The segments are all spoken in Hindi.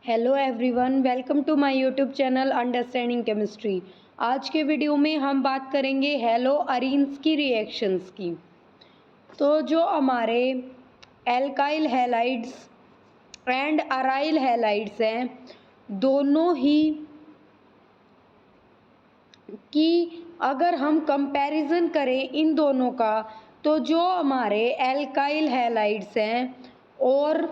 Hello everyone, welcome to my YouTube channel understanding chemistry. आज के वीडियो में हम बात करेंगे हेलो अरीन्स की रिएक्शंस की। तो जो हमारे alkyl halides and aryl halides हैं, दोनों ही की अगर हम कंपैरिजन करें इन दोनों का, तो जो हमारे एल्काइल हैलाइड्स हैं और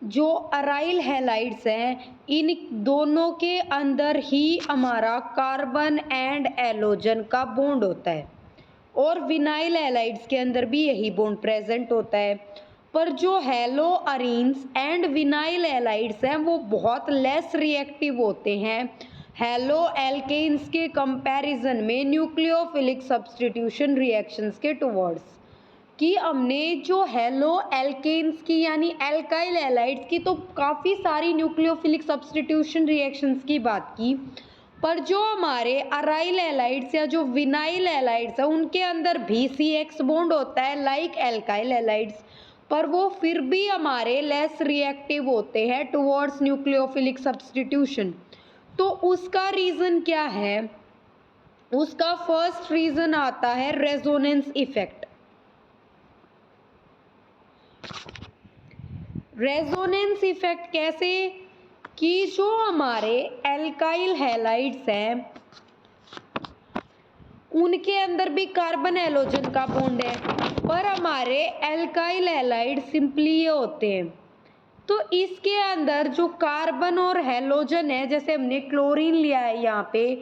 जो अराइल हैलाइड्स हैं, इन दोनों के अंदर ही हमारा कार्बन एंड एलोजन का बॉन्ड होता है और विनाइल हैलाइड्स के अंदर भी यही बॉन्ड प्रेजेंट होता है। पर जो hello arenes and vinyl halides हैं वो बहुत लेस रिएक्टिव होते हैं हेलो एल्केन्स के कंपैरिजन में न्यूक्लियोफिलिक सब्स्टिट्यूशन रिएक्शंस के टुवर्ड्स। कि हमने जो हेलो एल्केन्स की यानी एल्काइल हैलाइड्स की तो काफ़ी सारी न्यूक्लियोफिलिक सब्स्टिट्यूशन रिएक्शंस की बात की, पर जो हमारे अराइल हैलाइड्स या जो विनाइल हैलाइड्स है उनके अंदर भी CX बॉन्ड होता है लाइक एल्काइल हैलाइड्स, पर वो फिर भी हमारे लेस रिएक्टिव होते हैं टुवर्ड्स न्यूक्लियोफिलिक सब्स्टिट्यूशन। तो उसका रीज़न क्या है? उसका फर्स्ट रीज़न आता है रेजोनेंस इफेक्ट। रेजोनेंस इफेक्ट कैसे? कि जो हमारे एल्काइल हैलाइड्स हैं उनके अंदर भी कार्बन एलोजन का बॉन्ड है, पर हमारे एल्काइल हैलाइड सिंपली ये होते हैं। तो इसके अंदर जो कार्बन और हैलोजन है, जैसे हमने क्लोरीन लिया है यहाँ पे,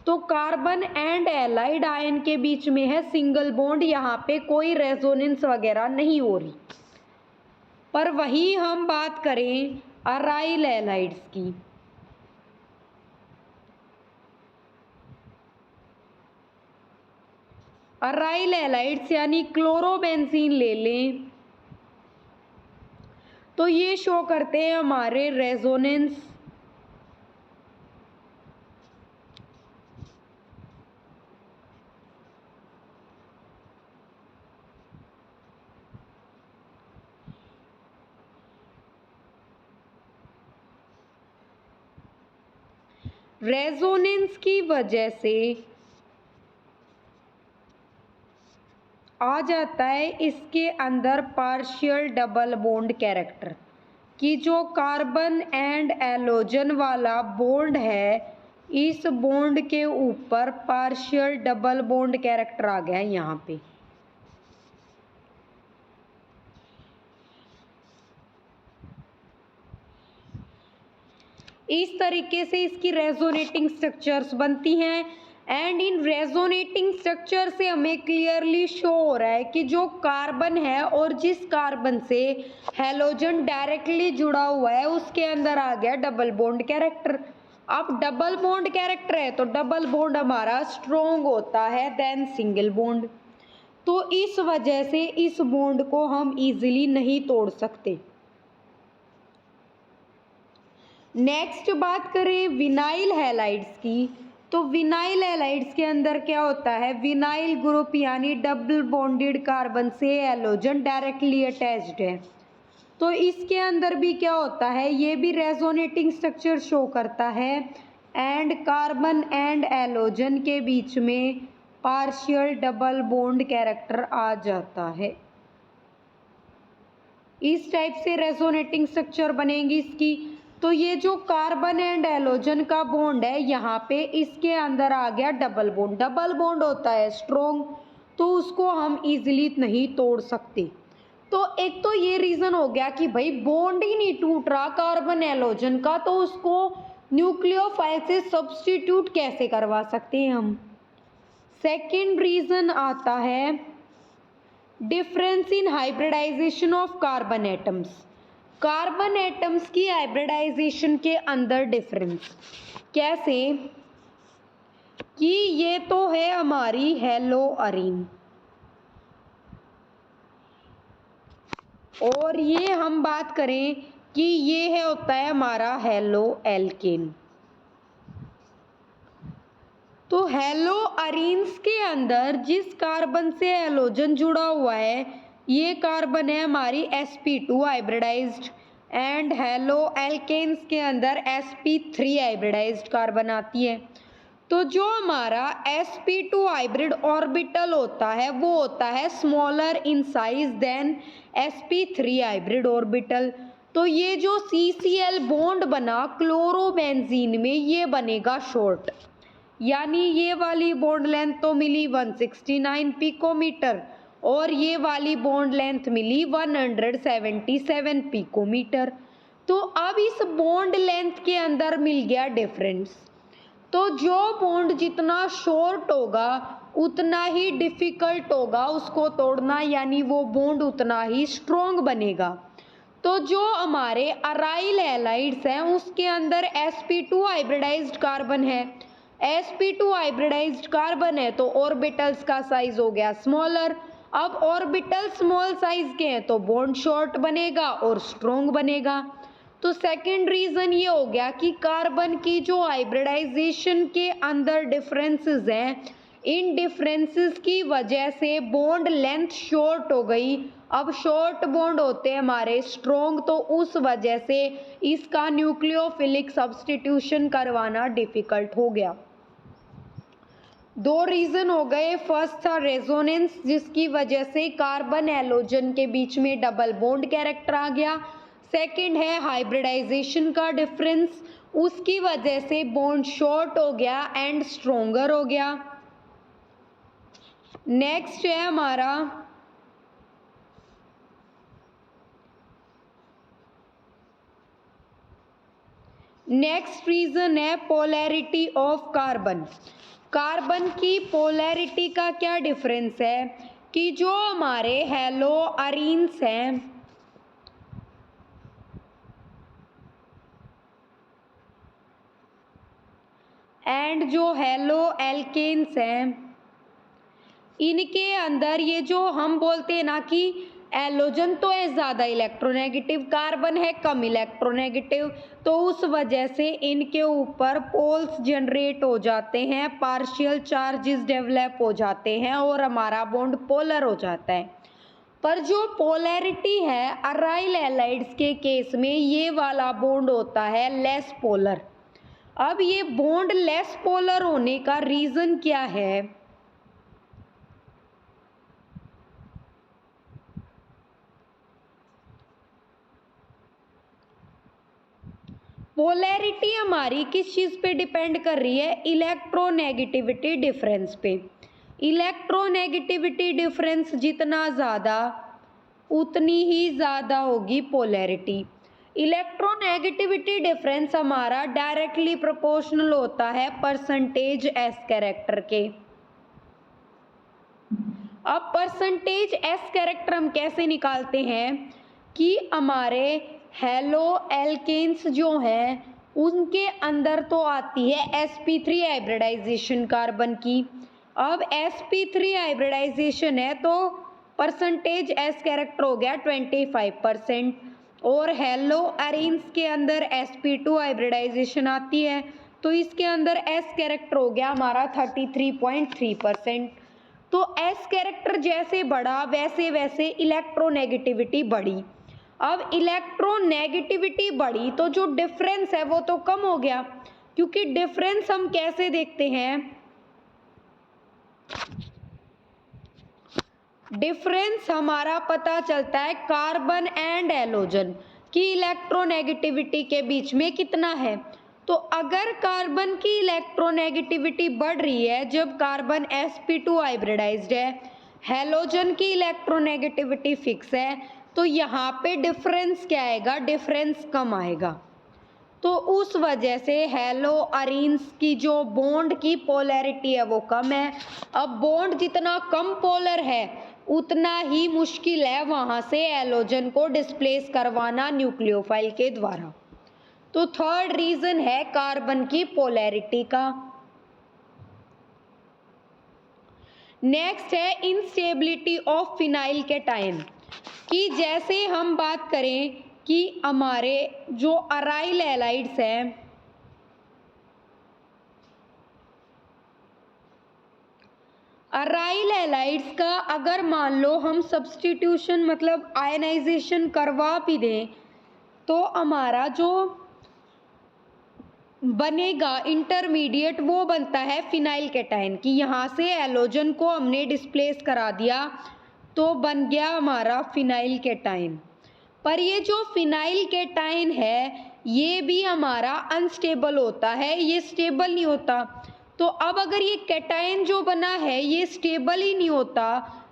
तो कार्बन एंड हैलाइड आयन के बीच में है सिंगल बॉन्ड, यहाँ पे कोई रेजोनेंस वगैरह नहीं हो रही। पर वही हम बात करें अराइल हैलाइड्स की, अराइल हैलाइड्स यानी क्लोरोबेंजीन ले लें तो ये शो करते हैं हमारे रेजोनेंस रेजोनेंस की वजह से आ जाता है इसके अंदर पार्शियल डबल बॉन्ड कैरेक्टर, कि जो कार्बन एंड एलोजन वाला बॉन्ड है इस बॉन्ड के ऊपर पार्शियल डबल बॉन्ड कैरेक्टर आ गया है यहाँ पे। इस तरीके से इसकी रेजोनेटिंग स्ट्रक्चर्स बनती हैं एंड इन रेजोनेटिंग स्ट्रक्चर से हमें क्लियरली शो हो रहा है कि जो कार्बन है और जिस कार्बन से हैलोजन डायरेक्टली जुड़ा हुआ है उसके अंदर आ गया डबल बॉन्ड कैरेक्टर। अब डबल बॉन्ड कैरेक्टर है तो डबल बॉन्ड हमारा स्ट्रोंग होता है देन सिंगल बॉन्ड, तो इस वजह से इस बॉन्ड को हम इजीली नहीं तोड़ सकते। नेक्स्ट बात करें विनाइल हैलाइड्स की, तो विनाइल हैलाइड्स के अंदर क्या होता है, विनाइल ग्रुप यानी डबल बॉन्डेड कार्बन से हैलोजन डायरेक्टली अटैच्ड है। तो इसके अंदर भी क्या होता है, ये भी रेजोनेटिंग स्ट्रक्चर शो करता है एंड कार्बन एंड हैलोजन के बीच में पार्शियल डबल बॉन्ड कैरेक्टर आ जाता है। इस टाइप से रेजोनेटिंग स्ट्रक्चर बनेगी इसकी। तो ये जो कार्बन एंड हैलोजन का बॉन्ड है यहाँ पे इसके अंदर आ गया डबल बॉन्ड, डबल बॉन्ड होता है स्ट्रोंग, तो उसको हम इजीली नहीं तोड़ सकते। तो एक तो ये रीज़न हो गया कि भाई बॉन्ड ही नहीं टूट रहा कार्बन हैलोजन का, तो उसको न्यूक्लियोफाइल से सब्स्टिट्यूट कैसे करवा सकते हैं हम। सेकेंड रीज़न आता है difference in hybridization of carbon atoms. Carbon atoms की हाइब्रिडाइजेशन के अंदर डिफरेंस कैसे, कि ये तो है हमारी हेलो अरीन और ये हम बात करें कि ये है होता है हमारा हेलो एल्केन। तो हेलो अरीन्स के अंदर जिस कार्बन से हैलोजन जुड़ा हुआ है ये कार्बन है हमारी sp2 hybridised, and halo alkanes के अंदर sp3 हाइब्रिडाइज्ड कार्बन आती है। तो जो हमारा sp2 हाइब्रिड ऑर्बिटल होता है वो होता है smaller in size than sp3 hybrid orbital. तो ये जो CCl बॉन्ड बना क्लोरोबेंजीन में ये बनेगा शॉर्ट, यानी ये वाली बॉन्ड लेंथ तो मिली 169 पिकोमीटर और ये वाली बॉन्ड लेंथ मिली 177 पिकोमीटर। तो अब इस बॉन्ड लेंथ के अंदर मिल गया डिफरेंस। तो जो बॉन्ड जितना शॉर्ट होगा उतना ही डिफिकल्ट होगा उसको तोड़ना, यानी वो बॉन्ड उतना ही स्ट्रॉन्ग बनेगा। तो जो हमारे अराइल हैलाइड्स हैं उसके अंदर sp2 हाइब्रिडाइज्ड कार्बन है। sp2 हाइब्रिडाइज्ड कार्बन है तो ऑर्बिटल्स का साइज हो गया स्मॉलर। अब ऑर्बिटल स्मॉल साइज के हैं तो बॉन्ड शॉर्ट बनेगा और स्ट्रॉन्ग बनेगा। तो सेकंड रीजन ये हो गया कि कार्बन की जो हाइब्रिडाइजेशन के अंदर डिफरेंसेस हैं, इन डिफरेंसेस की वजह से बॉन्ड लेंथ शॉर्ट हो गई। अब शॉर्ट बॉन्ड होते हैं हमारे स्ट्रॉन्ग, तो उस वजह से इसका न्यूक्लियोफिलिक सब्स्टिट्यूशन करवाना डिफिकल्ट हो गया। दो रीजन हो गए, फर्स्ट था रेजोनेंस जिसकी वजह से कार्बन हैलोजन के बीच में डबल बॉन्ड कैरेक्टर आ गया। सेकंड है हाइब्रिडाइजेशन का डिफरेंस, उसकी वजह से बॉन्ड शॉर्ट हो गया एंड स्ट्रोंगर हो गया। नेक्स्ट है हमारा नेक्स्ट रीजन है पोलैरिटी ऑफ कार्बन। कार्बन की पोलैरिटी का क्या डिफरेंस है कि जो हमारे हेलो अरीन्स हैं एंड जो हेलो एल्केन्स हैं इनके अंदर ये जो हम बोलते हैं ना कि एलोजन तो है ज़्यादा इलेक्ट्रोनेगेटिव, कार्बन है कम इलेक्ट्रोनेगेटिव, तो उस वजह से इनके ऊपर पोल्स जनरेट हो जाते हैं, पार्शियल चार्जेस डेवलप हो जाते हैं और हमारा बॉन्ड पोलर हो जाता है। पर जो पोलैरिटी है अराइल हैलाइड्स के केस में ये वाला बॉन्ड होता है लेस पोलर। अब ये बॉन्ड लेस पोलर होने का रीज़न क्या है? पोलैरिटी हमारी किस चीज़ पे डिपेंड कर रही है? इलेक्ट्रोनेगेटिविटी डिफरेंस पे। इलेक्ट्रोनेगेटिविटी डिफरेंस जितना ज़्यादा उतनी ही ज़्यादा होगी पोलैरिटी। इलेक्ट्रोनेगेटिविटी डिफरेंस हमारा डायरेक्टली प्रोपोर्शनल होता है परसेंटेज एस कैरेक्टर के। अब परसेंटेज एस कैरेक्टर हम कैसे निकालते हैं कि हमारे हेलो एल्केन्स जो हैं उनके अंदर तो आती है sp3 हाइब्रिडाइजेशन कार्बन की। अब sp3 हाइब्रिडाइजेशन है तो परसेंटेज एस कैरेक्टर हो गया 25%। और हेलो अरीन्स के अंदर sp2 हाइब्रिडाइजेशन आती है तो इसके अंदर एस कैरेक्टर हो गया हमारा 33.3%। तो एस कैरेक्टर जैसे बढ़ा वैसे वैसे इलेक्ट्रोनेगेटिविटी बढ़ी। अब इलेक्ट्रोनेगेटिविटी बढ़ी तो जो डिफरेंस है वो तो कम हो गया, क्योंकि डिफरेंस हम कैसे देखते हैं? डिफरेंस हमारा पता चलता है कार्बन एंड हैलोजन की इलेक्ट्रोनेगेटिविटी के बीच में कितना है। तो अगर कार्बन की इलेक्ट्रोनेगेटिविटी बढ़ रही है जब कार्बन sp2 हाइब्रिडाइज्ड है, हैलोजन की इलेक्ट्रोनेगेटिविटी फिक्स है, तो यहाँ पे डिफरेंस क्या आएगा? डिफरेंस कम आएगा। तो उस वजह से हेलो अरीन्स की जो बॉन्ड की पोलैरिटी है वो कम है। अब बॉन्ड जितना कम पोलर है उतना ही मुश्किल है वहाँ से हैलोजन को डिस्प्लेस करवाना न्यूक्लियोफाइल के द्वारा। तो थर्ड रीजन है कार्बन की पोलैरिटी का। नेक्स्ट है इंस्टेबिलिटी ऑफ फिनाइल कैटायन कि जैसे हम बात करें कि हमारे जो अराइल हैलाइड्स हैं अराइल हैलाइड्स का अगर मान लो हम सब्स्टिट्यूशन मतलब आयनाइजेशन करवा भी दें तो हमारा जो बनेगा इंटरमीडिएट वो बनता है फिनाइल कैटायन कि यहाँ से हैलोजन को हमने डिस्प्लेस करा दिया तो बन गया हमारा फिनाइल कैटायन। पर ये जो फिनाइल कैटायन है ये भी हमारा अनस्टेबल होता है, ये स्टेबल नहीं होता। तो अब अगर ये कैटायन जो बना है ये स्टेबल ही नहीं होता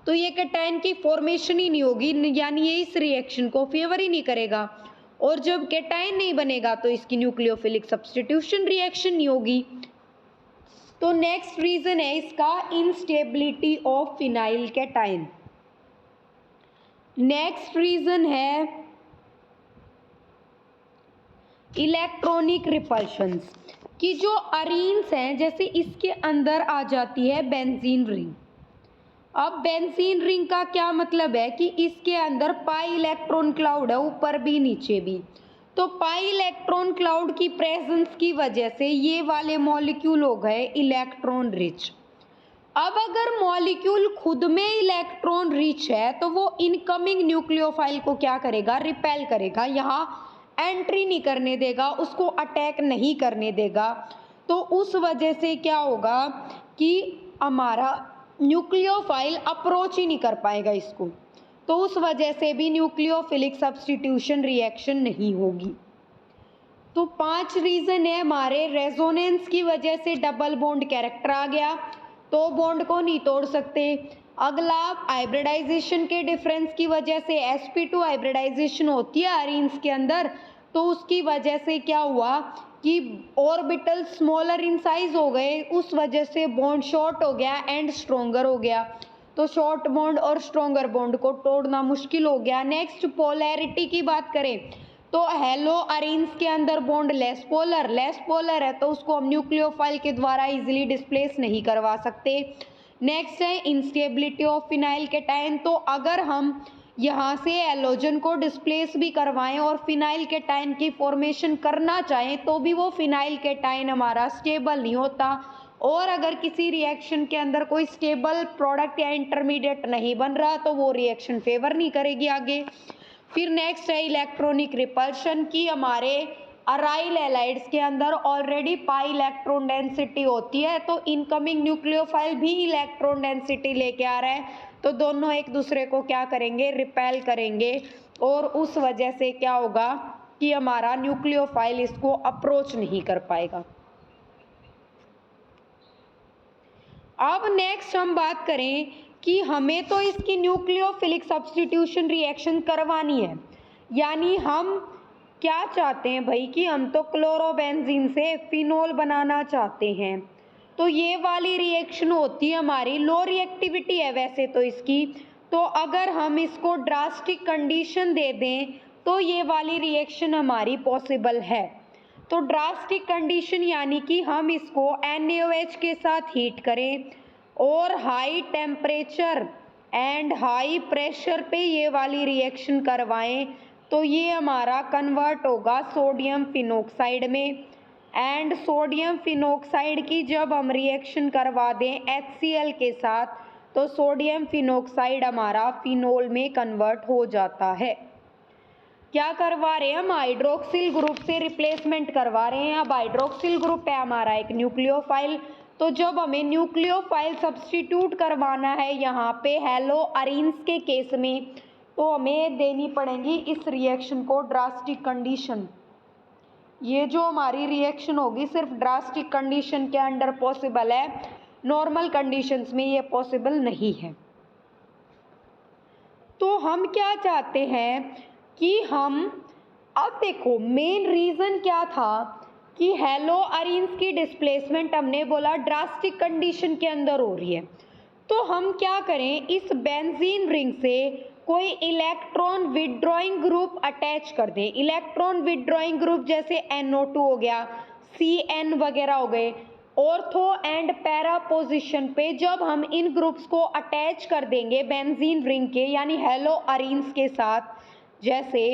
तो ये कैटायन की फॉर्मेशन ही नहीं होगी, यानी ये इस रिएक्शन को फेवर ही नहीं करेगा। और जब कैटायन नहीं बनेगा तो इसकी न्यूक्लियोफिलिक सब्स्टिट्यूशन रिएक्शन नहीं होगी। तो नेक्स्ट रीजन है इसका instability of phenyl cation. Next reason है इलेक्ट्रॉनिक रिपल्शंस कि जो अरीन्स हैं जैसे इसके अंदर आ जाती है बेंजीन रिंग। अब बेंजीन रिंग का क्या मतलब है कि इसके अंदर पाई इलेक्ट्रॉन क्लाउड है, ऊपर भी नीचे भी। तो पाई इलेक्ट्रॉन क्लाउड की प्रेजेंस की वजह से ये वाले मॉलिक्यूल हो गए इलेक्ट्रॉन रिच। अब अगर मॉलिक्यूल खुद में इलेक्ट्रॉन रिच है तो वो इनकमिंग न्यूक्लियोफाइल को क्या करेगा, रिपेल करेगा, यहाँ एंट्री नहीं करने देगा, उसको अटैक नहीं करने देगा। तो उस वजह से क्या होगा कि हमारा न्यूक्लियोफाइल अप्रोच ही नहीं कर पाएगा इसको, तो उस वजह से भी न्यूक्लियोफिलिक सब्स्टिट्यूशन रिएक्शन नहीं होगी। तो 5 रीजन है हमारे। रेजोनेंस की वजह से डबल बॉन्ड कैरेक्टर आ गया तो बॉन्ड को नहीं तोड़ सकते। अगला हाइब्रिडाइजेशन के डिफरेंस की वजह से sp2 हाइब्रिडाइजेशन होती है अरीन्स के अंदर, तो उसकी वजह से क्या हुआ कि ऑर्बिटल स्मॉलर इन साइज हो गए, उस वजह से बॉन्ड शॉर्ट हो गया एंड स्ट्रोंगर हो गया। तो शॉर्ट बॉन्ड और स्ट्रोंगर बॉन्ड को तोड़ना मुश्किल हो गया। नेक्स्ट पोलैरिटी की बात करें तो हेलो अरीन्स के अंदर बॉन्ड लेस पोलर है तो उसको हम न्यूक्लियोफाइल के द्वारा इजीली डिस्प्लेस नहीं करवा सकते। नेक्स्ट है इंस्टेबिलिटी ऑफ फिनाइल कैटायन। तो अगर हम यहाँ से हैलोजन को डिस्प्लेस भी करवाएं और फिनाइल कैटायन की फॉर्मेशन करना चाहें तो भी वो फिनाइल कैटायन हमारा स्टेबल नहीं होता। और अगर किसी रिएक्शन के अंदर कोई स्टेबल प्रोडक्ट या इंटरमीडिएट नहीं बन रहा तो वो रिएक्शन फेवर नहीं करेगी आगे। फिर नेक्स्ट है इलेक्ट्रॉनिक रिपल्शन की हमारे अराइल हैलाइड्स के अंदर ऑलरेडी पाई इलेक्ट्रॉन डेंसिटी होती है तो इनकमिंग न्यूक्लियोफाइल भी इलेक्ट्रॉन डेंसिटी लेके आ रहा है तो दोनों एक दूसरे को क्या करेंगे, रिपेल करेंगे और उस वजह से क्या होगा कि हमारा न्यूक्लियोफाइल इसको अप्रोच नहीं कर पाएगा। अब नेक्स्ट हम बात करें कि हमें तो इसकी न्यूक्लियोफिलिक सब्स्टिट्यूशन रिएक्शन करवानी है, यानी हम क्या चाहते हैं भाई कि हम तो क्लोरोबेंजीन से फिनोल बनाना चाहते हैं। तो ये वाली रिएक्शन होती है हमारी, लो रिएक्टिविटी है वैसे तो इसकी, तो अगर हम इसको ड्रास्टिक कंडीशन दे दें तो ये वाली रिएक्शन हमारी पॉसिबल है। तो ड्रास्टिक कंडीशन यानी कि हम इसको NaOH के साथ हीट करें और high temperature and high pressure पे ये वाली रिएक्शन करवाएं तो ये हमारा कन्वर्ट होगा सोडियम फिनोक्साइड में। एंड सोडियम फिनोक्साइड की जब हम रिएक्शन करवा दें HCl के साथ तो सोडियम फिनोक्साइड हमारा फिनोल में कन्वर्ट हो जाता है। क्या करवा रहे हैं हम, हाइड्रोक्सिल ग्रुप से रिप्लेसमेंट करवा रहे हैं। अब हाइड्रोक्सिल ग्रुप है हमारा एक न्यूक्लियोफाइल, तो जब हमें न्यूक्लियोफाइल सब्स्टिट्यूट करवाना है यहाँ पे हेलो अरीन्स के केस में तो हमें देनी पड़ेगी इस रिएक्शन को ड्रास्टिक कंडीशन। ये जो हमारी रिएक्शन होगी सिर्फ ड्रास्टिक कंडीशन के अंडर पॉसिबल है, नॉर्मल कंडीशंस में ये पॉसिबल नहीं है। तो हम क्या चाहते हैं कि हम, अब देखो मेन रीज़न क्या था कि हेलो अरीन्स की डिस्प्लेसमेंट हमने बोला ड्रास्टिक कंडीशन के अंदर हो रही है, तो हम क्या करें इस बेंजीन रिंग से कोई इलेक्ट्रॉन विड्रॉइंग ग्रुप अटैच कर दें। इलेक्ट्रॉन विड्रॉइंग ग्रुप जैसे NO2 हो गया, CN वगैरह हो गए। ऑर्थो एंड पैरा पोजिशन पे जब हम इन ग्रुप्स को अटैच कर देंगे बेंजीन रिंग के यानी हेलो अरीन्स के साथ, जैसे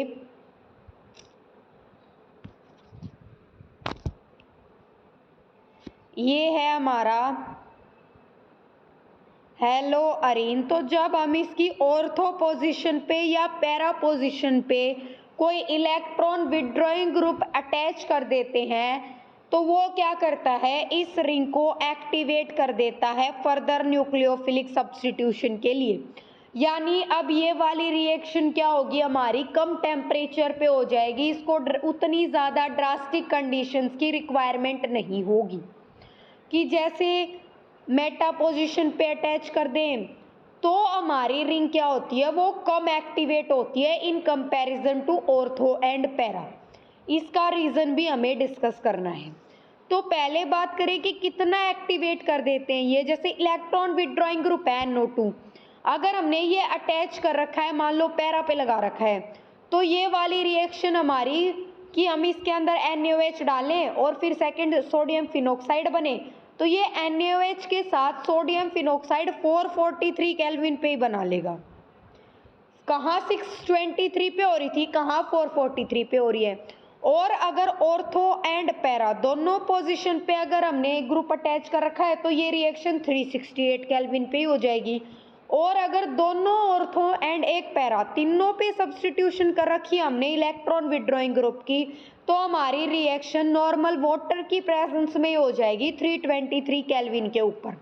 ये है हमारा हेलो अरीन, तो जब हम इसकी ऑर्थो पोजीशन पे या पैरा पोजीशन पे कोई इलेक्ट्रॉन विड्रॉइंग ग्रुप अटैच कर देते हैं तो वो क्या करता है, इस रिंग को एक्टिवेट कर देता है फर्दर न्यूक्लियोफिलिक सब्स्टिट्यूशन के लिए। यानी अब ये वाली रिएक्शन क्या होगी, हमारी कम टेम्परेचर पे हो जाएगी, इसको उतनी ज़्यादा ड्रास्टिक कंडीशंस की रिक्वायरमेंट नहीं होगी कि जैसे मेटा पोजीशन पे अटैच कर दें तो हमारी रिंग क्या होती है, वो कम एक्टिवेट होती है in comparison to ortho and para. इसका रीज़न भी हमें डिस्कस करना है। तो पहले बात करें कि कितना एक्टिवेट कर देते हैं ये, जैसे इलेक्ट्रॉन विड्रॉइंग ग्रुप है NO2, अगर हमने ये अटैच कर रखा है, मान लो पैरा पे लगा रखा है, तो ये वाली रिएक्शन हमारी कि हम इसके अंदर NaOH डालें और फिर सेकंड सोडियम फिनॉक्साइड बने, तो ये NaOH के साथ सोडियम फिनॉक्साइड 443 केल्विन पे ही बना लेगा। कहाँ 623 पे हो रही थी, कहाँ 443 पे हो रही है। और अगर ऑर्थो एंड पैरा दोनों पोजीशन पे अगर हमने ग्रुप अटैच कर रखा है तो ये रिएक्शन 368 केल्विन पे ही हो जाएगी। और अगर दोनों ऑर्थो एंड एक पैरा तीनों पे सब्स्टिट्यूशन कर रखी है हमने इलेक्ट्रॉन विड्रॉइंग ग्रुप की, तो हमारी रिएक्शन नॉर्मल वाटर की प्रेजेंस में हो जाएगी 323 केल्विन के ऊपर।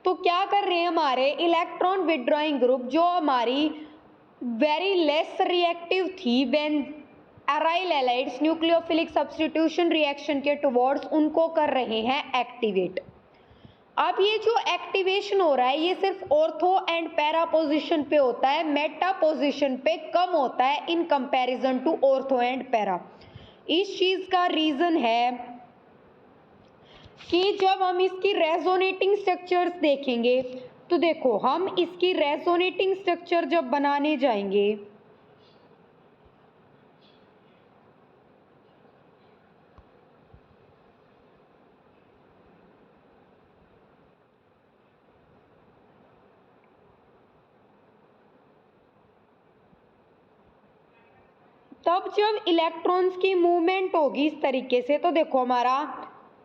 तो क्या कर रहे हैं, हमारे इलेक्ट्रॉन विड्रॉइंग ग्रुप जो हमारी वेरी लेस रिएक्टिव थी when aryl halides nucleophilic substitution reaction के टुवर्ड्स, उनको कर रहे हैं एक्टिवेट। अब ये जो एक्टिवेशन हो रहा है ये सिर्फ ऑर्थो एंड पैरा पोजीशन पे होता है, मेटा पोजीशन पे कम होता है in comparison to ortho and para. इस चीज का रीजन है कि जब हम इसकी रेजोनेटिंग स्ट्रक्चर्स देखेंगे तो देखो, हम इसकी रेजोनेटिंग स्ट्रक्चर जब बनाने जाएंगे तब जब इलेक्ट्रॉन्स की मूवमेंट होगी इस तरीके से, तो देखो हमारा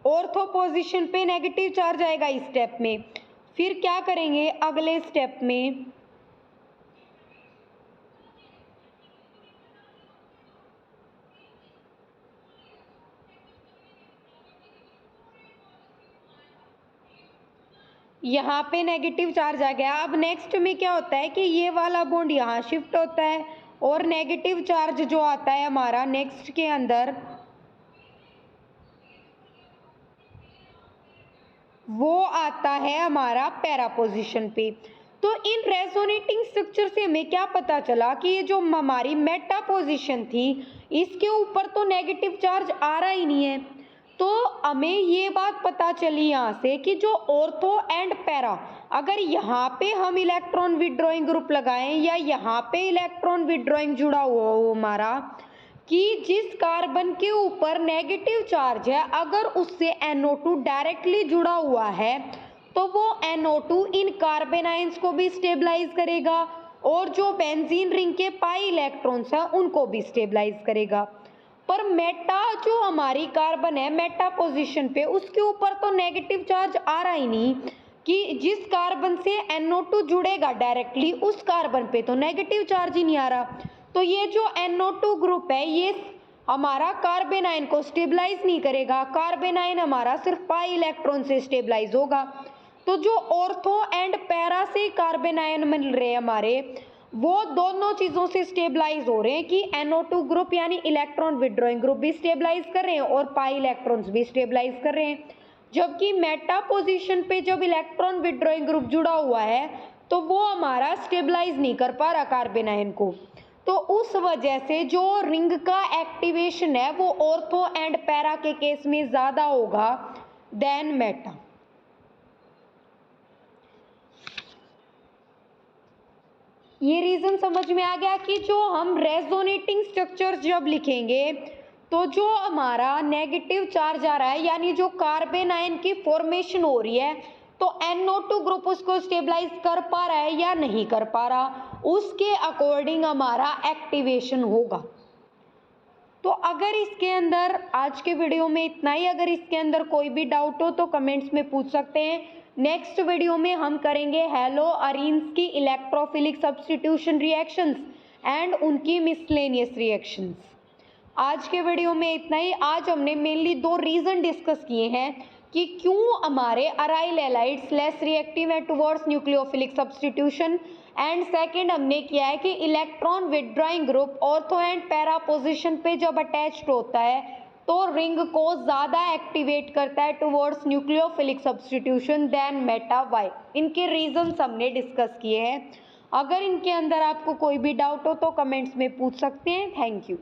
ऑर्थो पोजीशन पे नेगेटिव चार्ज आएगा इस स्टेप में। फिर क्या करेंगे अगले स्टेप में, यहाँ पे नेगेटिव चार्ज आ गया। अब नेक्स्ट में क्या होता है कि ये वाला बॉन्ड यहाँ शिफ्ट होता है और नेगेटिव चार्ज जो आता है हमारा नेक्स्ट के अंदर, वो आता है हमारा पैरा पोजीशन पे। तो इन रेजोनेटिंग स्ट्रक्चर से हमें क्या पता चला कि ये जो हमारी मेटा पोजीशन थी इसके ऊपर तो नेगेटिव चार्ज आ रहा ही नहीं है। तो हमें ये बात पता चली यहाँ से कि जो ऑर्थो एंड पैरा, अगर यहाँ पे हम इलेक्ट्रॉन विड्रॉइंग ग्रुप लगाएं या यहाँ पे इलेक्ट्रॉन विड्रॉइंग जुड़ा हुआ हो हमारा, कि जिस कार्बन के ऊपर नेगेटिव चार्ज है अगर उससे NO2 डायरेक्टली जुड़ा हुआ है तो वो NO2 इन कार्बन आयंस को भी स्टेबलाइज करेगा और जो बेंजीन रिंग के पाई इलेक्ट्रॉन्स हैं उनको भी स्टेबलाइज करेगा। पर मेटा जो हमारी कार्बन है मेटा पोजीशन पे, उसके ऊपर तो नेगेटिव चार्ज आ रहा ही नहीं, कि जिस कार्बन से NO2 जुड़ेगा डायरेक्टली उस कार्बन पे तो नेगेटिव चार्ज ही नहीं आ रहा। तो ये जो NO2 ग्रुप है ये हमारा कार्बन आयन को स्टेबलाइज नहीं करेगा, कार्बन आयन हमारा सिर्फ पाई इलेक्ट्रॉन से स्टेबलाइज होगा। तो जो ऑर्थो एंड पैरा से कार्बन आयन मिल रहे हैं हमारे, वो दोनों चीज़ों से स्टेबलाइज हो रहे हैं कि NO2 ग्रुप यानी इलेक्ट्रॉन विड्रॉइंग ग्रुप भी स्टेबलाइज कर रहे हैं और पाई इलेक्ट्रॉन्स भी स्टेबलाइज कर रहे हैं। जबकि मेटा पोजीशन पे जब इलेक्ट्रॉन विड्रॉइंग ग्रुप जुड़ा हुआ है तो वो हमारा स्टेबलाइज नहीं कर पा रहा कार्बन आयन को। तो उस वजह से जो रिंग का एक्टिवेशन है वो ऑर्थो एंड पैरा के केस में ज़्यादा होगा देन मेटा। ये रीज़न समझ में आ गया कि जो हम रेजोनेटिंग स्ट्रक्चर जब लिखेंगे तो जो हमारा नेगेटिव चार्ज आ रहा है यानी जो कार्बन आयन की फॉर्मेशन हो रही है, तो NO2 ग्रुप उसको स्टेबलाइज कर पा रहा है या नहीं कर पा रहा, उसके अकॉर्डिंग हमारा एक्टिवेशन होगा। तो अगर इसके अंदर आज के वीडियो में इतना ही, अगर इसके अंदर कोई भी डाउट हो तो कमेंट्स में पूछ सकते हैं। नेक्स्ट वीडियो में हम करेंगे हैलो अरीन्स की इलेक्ट्रोफिलिक सब्स्टिट्यूशन रिएक्शंस, एंड उनकी मिसलेनियस रिएक्शंस। आज के वीडियो में इतना ही। आज हमने मेनली 2 रीज़न डिस्कस किए हैं कि क्यों हमारे अराइल हैलाइड्स लेस रिएक्टिव है towards nucleophilic substitution, and second हमने किया है कि electron withdrawing group ortho and para position पे जब अटैच्ड होता है तो रिंग को ज़्यादा एक्टिवेट करता है towards nucleophilic substitution than meta why. इनके रीजंस हमने डिस्कस किए हैं। अगर इनके अंदर आपको कोई भी डाउट हो तो कमेंट्स में पूछ सकते हैं। Thank you.